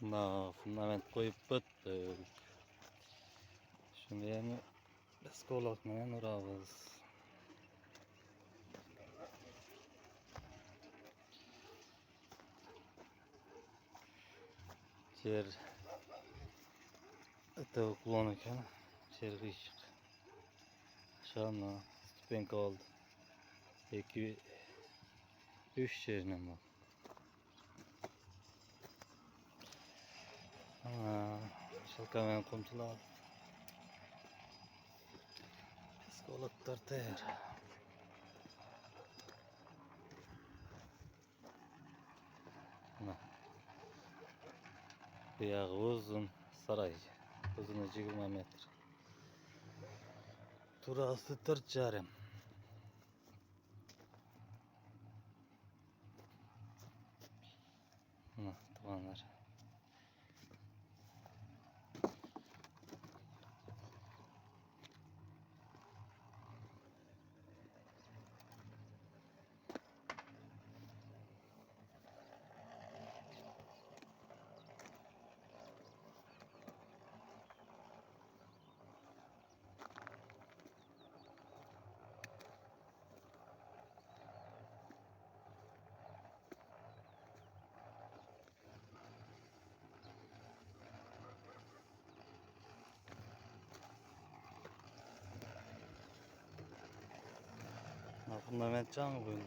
Mına fundament koyup böttük. Şimdi yani psikolog menен urabız. Jer öte kullan ekan. Jer kıyışık. Aşağına stüpenka oldu. 2-3 yerine bak. Şalkamen komşular. Psikologlar tayar. Buyağı uzun saray. Uzunu 20 metre. Turası 4 yarım. Tavanlar. Fundament canı koyun.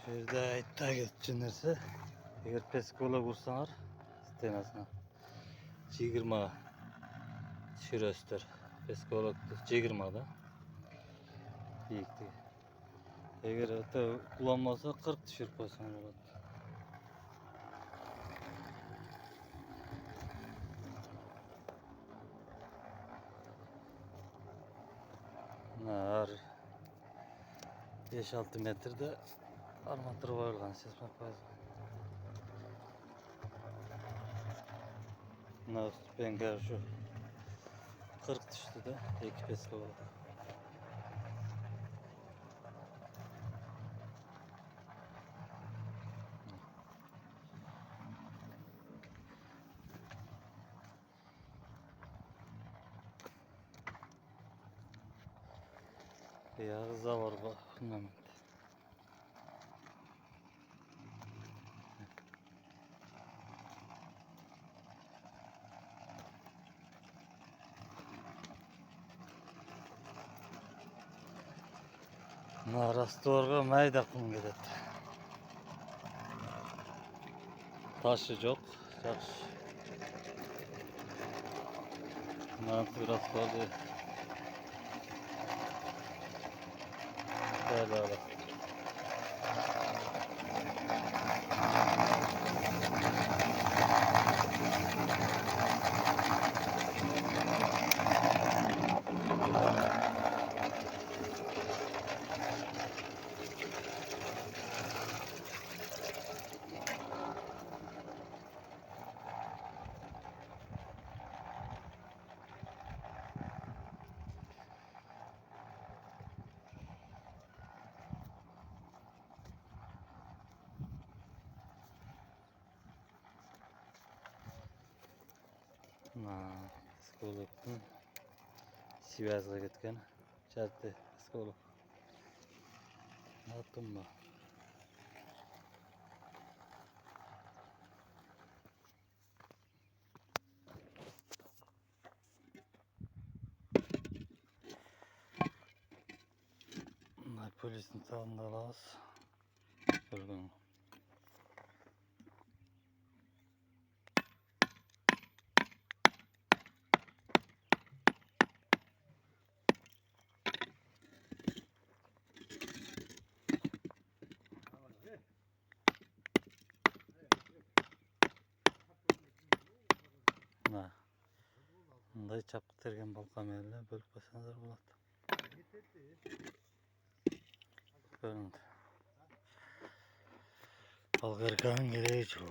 Şurada iddia geçinirse eğer psikolog kursanar stenasına 20 şiröstür. Psikolog 20'da büyüktü. Eğer öte kullanmasa 40 düşür koysan olur. Her 5-6 metrede armatür koyulgan sesme koyulgan. Ben şu 40 düştü de 2 psikolog. Ya hızla var bak fundament. Rastorga mayda kum gidet. Taşı yok. Yaxşı. Nasıl rastor değil. Böyle. Psikologdan Sivas'a gitken çarptı psikolog. Ne yaptım ben? Polisin sağında alas. Gördün. Bunday çapkıtırgen balkamerle bölüp başlanır bulat. Göründü. Balgarkanın gereği çok.